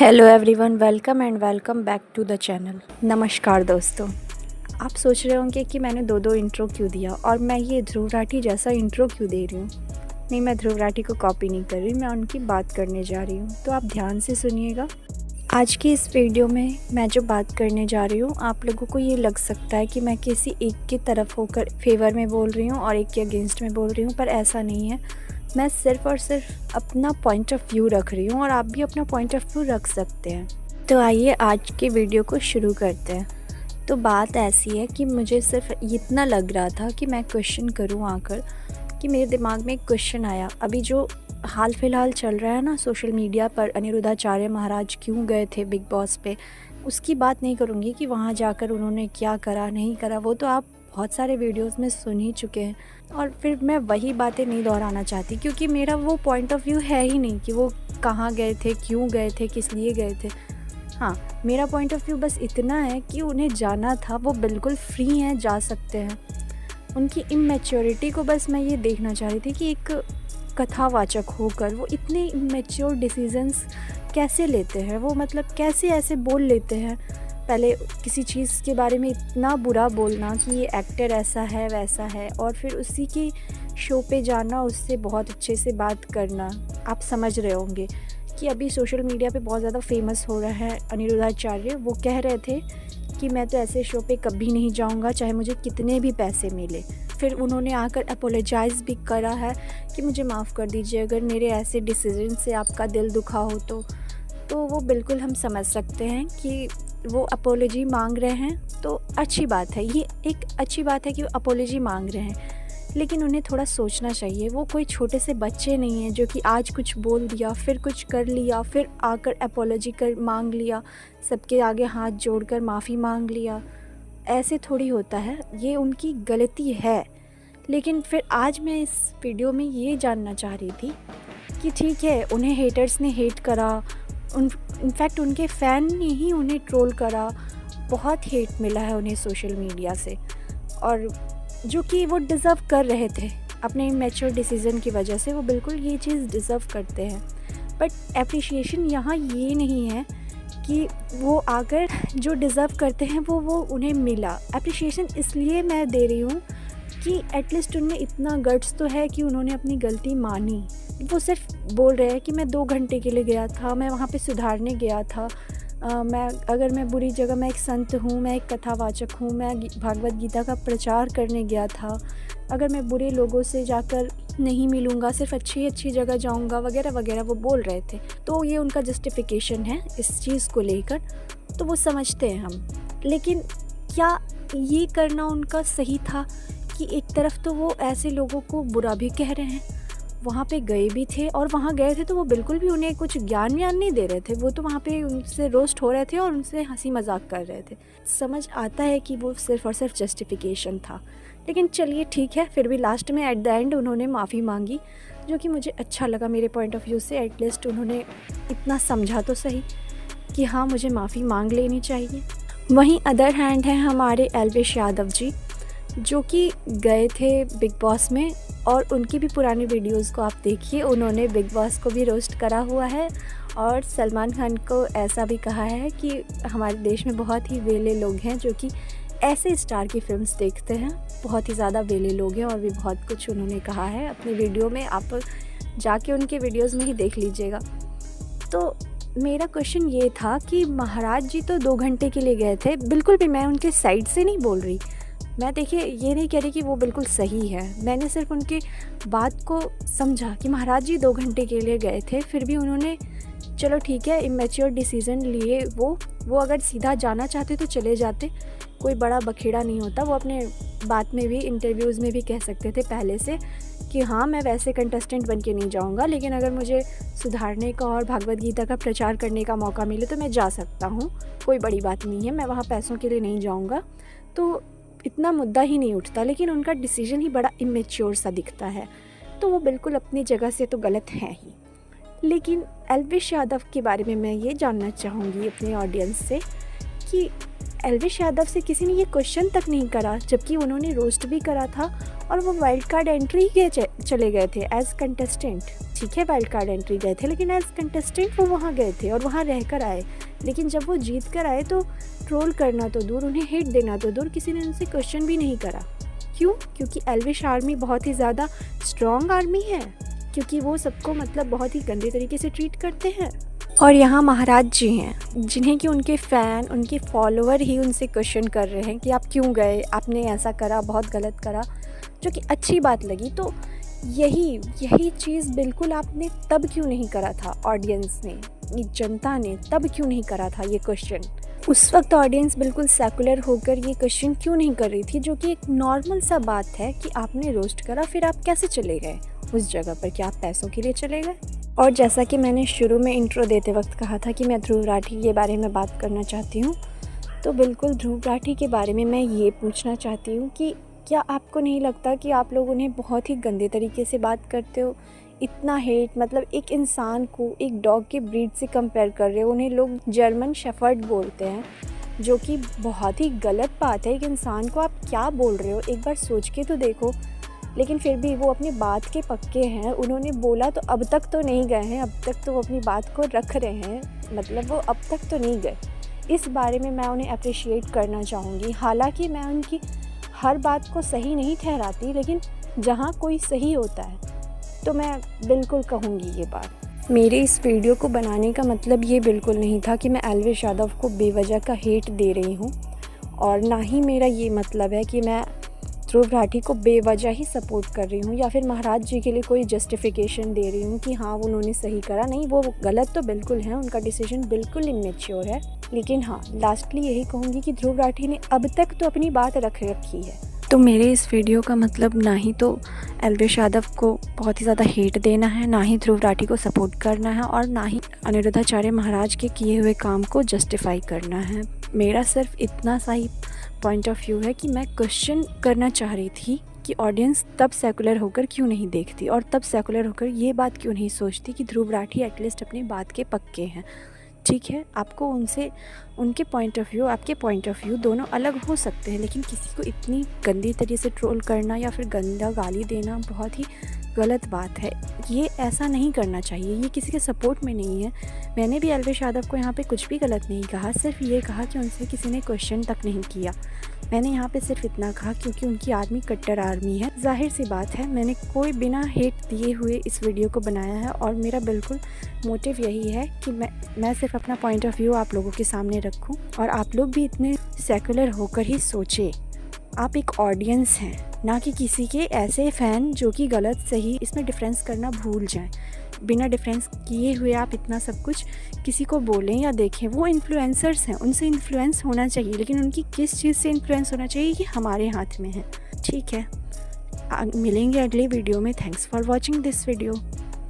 Hello everyone, welcome back to the channel. नमस्कार दोस्तों। आप सोच रहे होंगे कि मैंने दो इंट्रो क्यों दिया और मैं ये ध्रुव राठी जैसा इंट्रो क्यों दे रही हूँ। नहीं, मैं ध्रुव राठी को कॉपी नहीं कर रही, मैं उनकी बात करने जा रही हूँ। तो आप ध्यान से सुनिएगा। आज की इस वीडियो में मैं जो बात करने जा रही हूँ, आप लोगों को ये लग सकता है कि मैं किसी एक की तरफ होकर फेवर में बोल रही हूँ और एक के अगेंस्ट में बोल रही हूँ, पर ऐसा नहीं है। मैं सिर्फ़ और सिर्फ अपना पॉइंट ऑफ व्यू रख रही हूँ और आप भी अपना पॉइंट ऑफ व्यू रख सकते हैं। तो आइए आज के वीडियो को शुरू करते हैं। तो बात ऐसी है कि मुझे सिर्फ इतना लग रहा था कि मैं क्वेश्चन करूँ आकर, कि मेरे दिमाग में एक क्वेश्चन आया। अभी जो हाल फिलहाल चल रहा है ना सोशल मीडिया पर, अनिरुद्धाचार्य महाराज क्यों गए थे बिग बॉस पे, उसकी बात नहीं करूँगी कि वहाँ जाकर उन्होंने क्या करा नहीं करा, वो तो आप बहुत सारे वीडियोस में सुन ही चुके हैं। और फिर मैं वही बातें नहीं दोहराना चाहती, क्योंकि मेरा वो पॉइंट ऑफ व्यू है ही नहीं कि वो कहाँ गए थे, क्यों गए थे, किस लिए गए थे। हाँ, मेरा पॉइंट ऑफ व्यू बस इतना है कि उन्हें जाना था, वो बिल्कुल फ्री हैं, जा सकते हैं। उनकी इमेच्योरिटी को बस मैं ये देखना चाह रही थी कि एक कथावाचक होकर वो इतने इमेच्योर डिसीजंस कैसे लेते हैं। वो मतलब कैसे ऐसे बोल लेते हैं, पहले किसी चीज़ के बारे में इतना बुरा बोलना कि ये एक्टर ऐसा है वैसा है, और फिर उसी के शो पे जाना, उससे बहुत अच्छे से बात करना। आप समझ रहे होंगे कि अभी सोशल मीडिया पे बहुत ज़्यादा फेमस हो रहा है अनिरुद्धाचार्य। वो कह रहे थे कि मैं तो ऐसे शो पे कभी नहीं जाऊंगा, चाहे मुझे कितने भी पैसे मिले। फिर उन्होंने आकर अपोलोजाइज़ भी करा है कि मुझे माफ़ कर दीजिए अगर मेरे ऐसे डिसीजन से आपका दिल दुखा हो तो वो बिल्कुल हम समझ सकते हैं कि वो अपोलॉजी मांग रहे हैं। तो अच्छी बात है, ये एक अच्छी बात है कि वो अपोलॉजी मांग रहे हैं, लेकिन उन्हें थोड़ा सोचना चाहिए। वो कोई छोटे से बच्चे नहीं हैं जो कि आज कुछ बोल दिया, फिर कुछ कर लिया, फिर आकर अपोलॉजी कर मांग लिया, सबके आगे हाथ जोड़कर माफ़ी मांग लिया। ऐसे थोड़ी होता है, ये उनकी गलती है। लेकिन फिर आज मैं इस वीडियो में ये जानना चाह रही थी कि ठीक है, उन्हें हेटर्स ने हेट करा, इनफैक्ट उनके फ़ैन ने ही उन्हें ट्रोल करा, बहुत हेट मिला है उन्हें सोशल मीडिया से, और जो कि वो डिज़र्व कर रहे थे अपने मैच्योर डिसीज़न की वजह से। वो बिल्कुल ये चीज़ डिज़र्व करते हैं। बट एप्रिशिएशन यहाँ ये नहीं है कि वो आकर जो डिज़र्व करते हैं वो उन्हें मिला। एप्रिशिएशन इसलिए मैं दे रही हूँ कि एटलीस्ट उनमें इतना गट्स तो है कि उन्होंने अपनी गलती मानी। वो सिर्फ बोल रहे हैं कि मैं 2 घंटे के लिए गया था, मैं वहाँ पे सुधारने गया था। मैं बुरी जगह, मैं एक संत हूँ, मैं एक कथावाचक हूँ, मैं भागवत गीता का प्रचार करने गया था। अगर मैं बुरे लोगों से जाकर नहीं मिलूँगा, सिर्फ अच्छी जगह जाऊँगा, वगैरह वगैरह वो बोल रहे थे। तो ये उनका जस्टिफिकेशन है इस चीज़ को लेकर, तो वो समझते हैं हम। लेकिन क्या ये करना उनका सही था कि एक तरफ तो वो ऐसे लोगों को बुरा भी कह रहे हैं, वहाँ पे गए भी थे, और वहाँ गए थे तो वो बिल्कुल भी उन्हें कुछ ज्ञान व्यान नहीं दे रहे थे। वो तो वहाँ पे उनसे रोस्ट हो रहे थे और उनसे हंसी मजाक कर रहे थे। समझ आता है कि वो सिर्फ़ और सिर्फ जस्टिफिकेशन था, लेकिन चलिए ठीक है। फिर भी लास्ट में एट द एंड उन्होंने माफ़ी मांगी, जो कि मुझे अच्छा लगा मेरे पॉइंट ऑफ व्यू से। एटलीस्ट उन्होंने इतना समझा तो सही कि हाँ, मुझे माफ़ी मांग लेनी चाहिए। वहीं अदर हैंड है हमारे एल्विश यादव जी, जो कि गए थे बिग बॉस में, और उनकी भी पुरानी वीडियोस को आप देखिए। उन्होंने बिग बॉस को भी रोस्ट करा हुआ है, और सलमान खान को ऐसा भी कहा है कि हमारे देश में बहुत ही वेले लोग हैं जो कि ऐसे स्टार की फिल्म्स देखते हैं। बहुत ही ज़्यादा वेले लोग हैं, और भी बहुत कुछ उन्होंने कहा है अपनी वीडियो में। आप जाके उनके वीडियोज़ में ही देख लीजिएगा। तो मेरा क्वेश्चन ये था कि महाराज जी तो 2 घंटे के लिए गए थे। बिल्कुल भी मैं उनके साइड से नहीं बोल रही, मैं देखिए ये नहीं कह रही कि वो बिल्कुल सही है। मैंने सिर्फ उनकी बात को समझा कि महाराज जी 2 घंटे के लिए गए थे, फिर भी उन्होंने चलो ठीक है इमेच्योर डिसीज़न लिए। वो अगर सीधा जाना चाहते तो चले जाते, कोई बड़ा बखेड़ा नहीं होता। वो अपने बात में भी, इंटरव्यूज़ में भी कह सकते थे पहले से कि हाँ, मैं वैसे कंटेस्टेंट बन के नहीं जाऊँगा, लेकिन अगर मुझे सुधारने का और भागवत गीता का प्रचार करने का मौका मिले तो मैं जा सकता हूँ, कोई बड़ी बात नहीं है, मैं वहाँ पैसों के लिए नहीं जाऊँगा, तो इतना मुद्दा ही नहीं उठता। लेकिन उनका डिसीजन ही बड़ा इमेच्योर सा दिखता है, तो वो बिल्कुल अपनी जगह से तो गलत है ही। लेकिन एल्विश यादव के बारे में मैं ये जानना चाहूँगी अपने ऑडियंस से कि एल्विश यादव से किसी ने ये क्वेश्चन तक नहीं करा, जबकि उन्होंने रोस्ट भी करा था और वो वाइल्ड कार्ड एंट्री के चले गए थे एज कंटेस्टेंट। ठीक है, वाइल्ड कार्ड एंट्री गए थे, लेकिन एज कंटेस्टेंट वो वहाँ गए थे और वहाँ रह कर आए। लेकिन जब वो जीत कर आए तो ट्रोल करना तो दूर, उन्हें हिट देना तो दूर, किसी ने उनसे क्वेश्चन भी नहीं करा। क्यों? क्योंकि एल्विश आर्मी बहुत ही ज़्यादा स्ट्रॉन्ग आर्मी है, क्योंकि वो सबको मतलब बहुत ही गंदे तरीके से ट्रीट करते हैं। और यहाँ महाराज जी हैं जिन्हें कि उनके फ़ैन, उनके फॉलोअर ही उनसे क्वेश्चन कर रहे हैं कि आप क्यों गए, आपने ऐसा करा, बहुत गलत करा, जो कि अच्छी बात लगी। तो यही चीज़ बिल्कुल आपने तब क्यों नहीं करा था, ऑडियंस ने, जनता ने तब क्यों नहीं करा था ये क्वेश्चन। उस वक्त ऑडियंस बिल्कुल सेकुलर होकर ये क्वेश्चन क्यों नहीं कर रही थी, जो कि एक नॉर्मल सा बात है कि आपने रोस्ट करा, फिर आप कैसे चले गए उस जगह पर? क्या आप पैसों के लिए चले गए? और जैसा कि मैंने शुरू में इंट्रो देते वक्त कहा था कि मैं ध्रुव राठी के बारे में बात करना चाहती हूँ, तो बिल्कुल ध्रुव राठी के बारे में मैं ये पूछना चाहती हूँ कि क्या आपको नहीं लगता कि आप लोग उन्हें बहुत ही गंदे तरीके से बात करते हो? इतना हेट, मतलब एक इंसान को एक डॉग के ब्रीड से कंपेयर कर रहे हो, उन्हें लोग जर्मन शेफर्ड बोलते हैं, जो कि बहुत ही गलत बात है। एक इंसान को आप क्या बोल रहे हो, एक बार सोच के तो देखो। लेकिन फिर भी वो अपनी बात के पक्के हैं, उन्होंने बोला तो अब तक तो नहीं गए हैं, अब तक तो वो अपनी बात को रख रहे हैं, मतलब वो अब तक तो नहीं गए। इस बारे में मैं उन्हें अप्रिशिएट करना चाहूँगी। हालांकि मैं उनकी हर बात को सही नहीं ठहराती, लेकिन जहाँ कोई सही होता है तो मैं बिल्कुल कहूँगी ये बात। मेरे इस वीडियो को बनाने का मतलब ये बिल्कुल नहीं था कि मैं एल्विश यादव को बेवजह का हेट दे रही हूँ, और ना ही मेरा ये मतलब है कि मैं ध्रुव राठी को बेवजह ही सपोर्ट कर रही हूँ या फिर महाराज जी के लिए कोई जस्टिफिकेशन दे रही हूँ कि हाँ उन्होंने सही करा। नहीं, वो गलत तो बिल्कुल है, उनका डिसीजन बिल्कुल इमेच्योर है। लेकिन हाँ, लास्टली यही कहूँगी कि ध्रुव राठी ने अब तक तो अपनी बात रख रखी है। तो मेरे इस वीडियो का मतलब ना ही तो एल्विश यादव को बहुत ही ज़्यादा हेट देना है, ना ही ध्रुव राठी को सपोर्ट करना है, और ना ही अनिरुद्धाचार्य महाराज के किए हुए काम को जस्टिफाई करना है। मेरा सिर्फ इतना सा ही पॉइंट ऑफ व्यू है कि मैं क्वेश्चन करना चाह रही थी कि ऑडियंस तब सेकुलर होकर क्यों नहीं देखती, और तब सेकुलर होकर ये बात क्यों नहीं सोचती कि ध्रुव राठी एटलीस्ट अपनी बात के पक्के हैं। ठीक है, आपको उनसे, उनके पॉइंट ऑफ व्यू, आपके पॉइंट ऑफ व्यू दोनों अलग हो सकते हैं, लेकिन किसी को इतनी गंदी तरीके से ट्रोल करना या फिर गंदा गाली देना बहुत ही गलत बात है। ये ऐसा नहीं करना चाहिए, ये किसी के सपोर्ट में नहीं है। मैंने भी एल्विश यादव को यहाँ पे कुछ भी गलत नहीं कहा, सिर्फ ये कहा कि उनसे किसी ने क्वेश्चन तक नहीं किया। मैंने यहाँ पे सिर्फ इतना कहा क्योंकि उनकी आर्मी कट्टर आर्मी है। जाहिर सी बात है, मैंने कोई बिना हेट दिए हुए इस वीडियो को बनाया है, और मेरा बिल्कुल मोटिव यही है कि मैं सिर्फ अपना पॉइंट ऑफ व्यू आप लोगों के सामने रखूं, और आप लोग भी इतने सेकुलर होकर ही सोचें। आप एक ऑडियंस हैं, ना कि किसी के ऐसे फ़ैन जो कि गलत सही इसमें डिफरेंस करना भूल जाएं। बिना डिफरेंस किए हुए आप इतना सब कुछ किसी को बोलें या देखें। वो इन्फ्लुएंसर्स हैं, उनसे इन्फ्लुएंस होना चाहिए, लेकिन उनकी किस चीज़ से इन्फ्लुएंस होना चाहिए ये हमारे हाथ में है। ठीक है, मिलेंगे अगले वीडियो में। Thanks for watching this video.